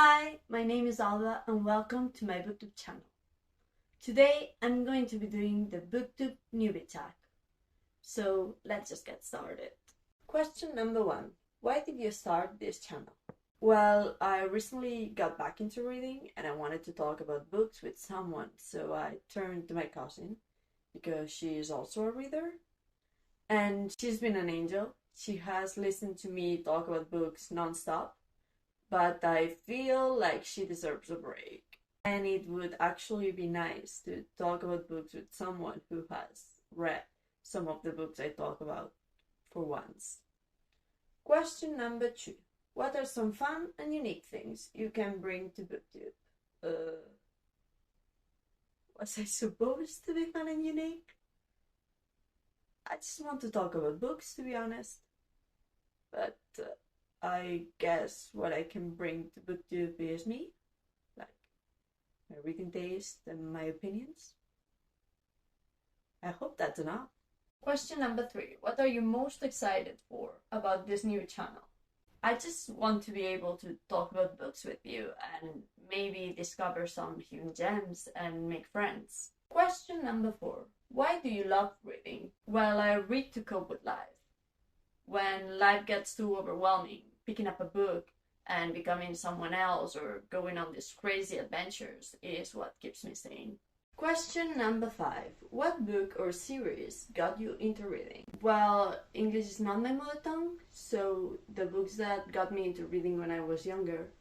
Hi, my name is Alba and welcome to my Booktube channel. Today I'm going to be doing the Booktube Newbie Tag. So let's just get started. Question number 1. Why did you start this channel? Well, I recently got back into reading and I wanted to talk about books with someone, so I turned to my cousin because she is also a reader. And she's been an angel. She has listened to me talk about books non-stop. But I feel like she deserves a break. And it would actually be nice to talk about books with someone who has read some of the books I talk about for once. Question number 2. What are some fun and unique things you can bring to Booktube? Was I supposed to be fun and unique? I just want to talk about books, to be honest. But I guess what I can bring to Booktube is me, like my reading taste and my opinions. I hope that's enough. Question number 3. What are you most excited for about this new channel? I just want to be able to talk about books with you and maybe discover some hidden gems and make friends. Question number 4. Why do you love reading? Well, I read to cope with life. When life gets too overwhelming, picking up a book and becoming someone else or going on these crazy adventures is what keeps me sane. Question number 5. What book or series got you into reading? Well, English is not my mother tongue, so the books that got me into reading when I was younger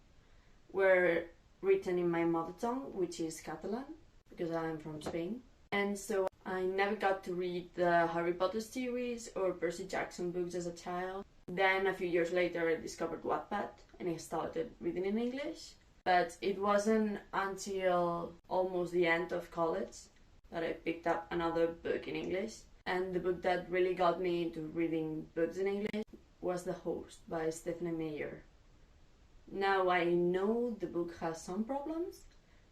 were written in my mother tongue, which is Catalan, because I'm from Spain. And so I never got to read the Harry Potter series or Percy Jackson books as a child. Then a few years later I discovered Wattpad and I started reading in English. But it wasn't until almost the end of college that I picked up another book in English. And the book that really got me into reading books in English was The Host by Stephanie Meyer. Now I know the book has some problems,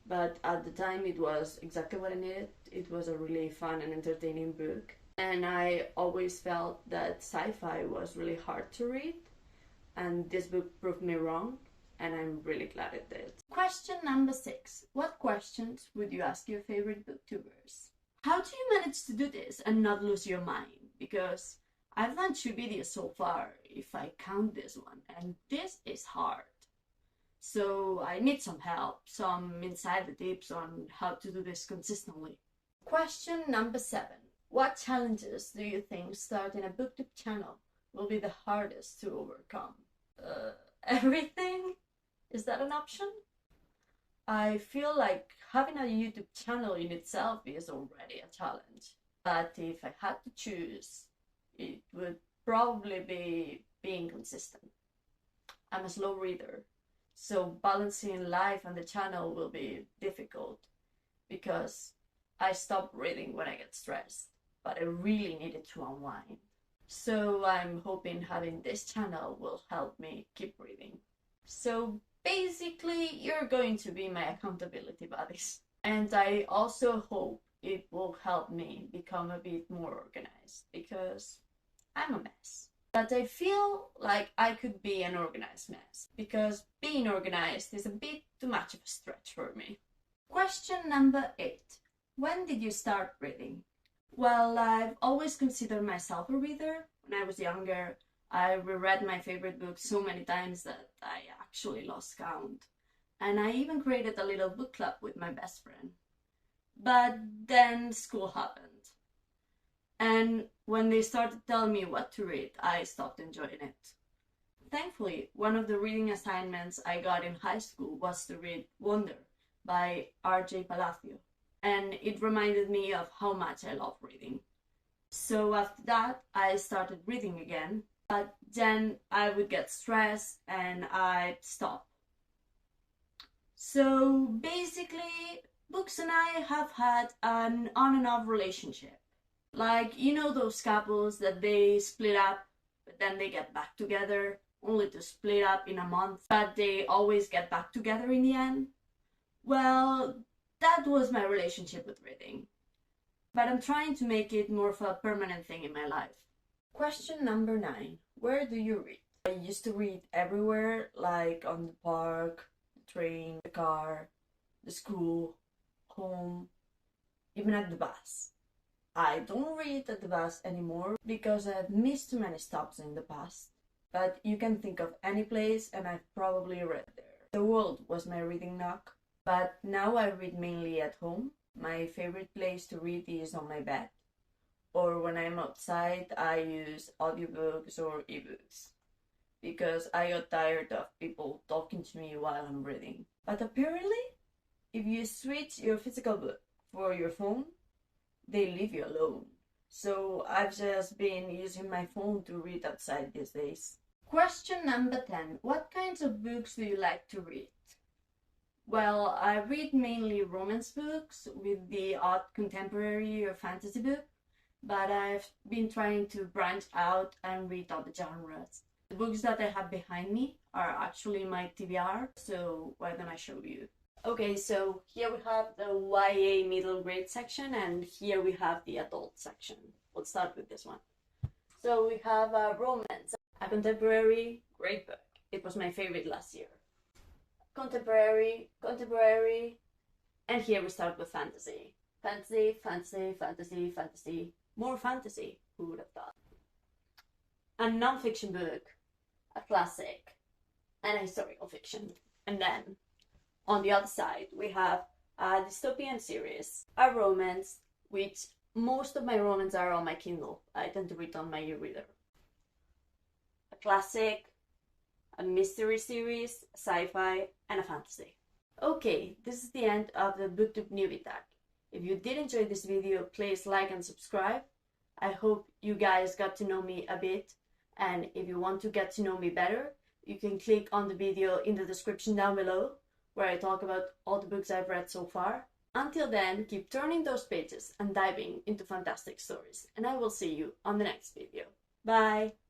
but at the time it was exactly what I needed. It was a really fun and entertaining book. And I always felt that sci-fi was really hard to read. And this book proved me wrong. And I'm really glad it did. Question number 6. What questions would you ask your favorite booktubers? How do you manage to do this and not lose your mind? Because I've done 2 videos so far, if I count this one. And this is hard. So I need some help, some insider tips on how to do this consistently. Question number 7. What challenges do you think starting a Booktube channel will be the hardest to overcome? Everything? Is that an option? I feel like having a YouTube channel in itself is already a challenge. But if I had to choose, it would probably be being consistent. I'm a slow reader. So balancing life and the channel will be difficult because I stop reading when I get stressed, but I really needed to unwind. So I'm hoping having this channel will help me keep reading. So basically, you're going to be my accountability buddies. And I also hope it will help me become a bit more organized because I'm a mess. But I feel like I could be an organized mess because being organized is a bit too much of a stretch for me. Question number 8. When did you start reading? Well, I've always considered myself a reader. When I was younger, I reread my favorite books so many times that I actually lost count. And I even created a little book club with my best friend. But then school happened. And when they started telling me what to read, I stopped enjoying it. Thankfully, one of the reading assignments I got in high school was to read Wonder by R.J. Palacio. And it reminded me of how much I love reading. So after that, I started reading again, but then I would get stressed and I'd stop. So basically, books and I have had an on and off relationship. Like, you know those couples that they split up, but then they get back together, only to split up in a month, but they always get back together in the end? Well, that was my relationship with reading. But I'm trying to make it more of a permanent thing in my life. Question number 9. Where do you read? I used to read everywhere, like on the park, the train, the car, the school, home, even at the bus. I don't read at the bus anymore because I've missed too many stops in the past. But you can think of any place and I've probably read there. The world was my reading nook, but now I read mainly at home. My favorite place to read is on my bed. Or when I'm outside, I use audiobooks or ebooks. Because I got tired of people talking to me while I'm reading. But apparently, if you switch your physical book for your phone, they leave you alone. So I've just been using my phone to read outside these days. Question number 10. What kinds of books do you like to read? Well, I read mainly romance books with the odd contemporary or fantasy book, but I've been trying to branch out and read other genres. The books that I have behind me are actually my TBR, so why don't I show you? Okay, so here we have the YA middle grade section, and here we have the adult section. Let's start with this one. So we have a romance, a contemporary, great book. It was my favorite last year. Contemporary, and here we start with fantasy. Fantasy. More fantasy, who would have thought? A non-fiction book, a classic, and a historical fiction. And then, on the other side, we have a dystopian series, a romance, which most of my romance are on my Kindle. I tend to read on my e-reader. A classic, a mystery series, a sci-fi, and a fantasy. Okay, this is the end of the Booktube Newbie Tag. If you did enjoy this video, please like and subscribe. I hope you guys got to know me a bit, and if you want to get to know me better, you can click on the video in the description down below, where I talk about all the books I've read so far. Until then, keep turning those pages and diving into fantastic stories, and I will see you on the next video. Bye!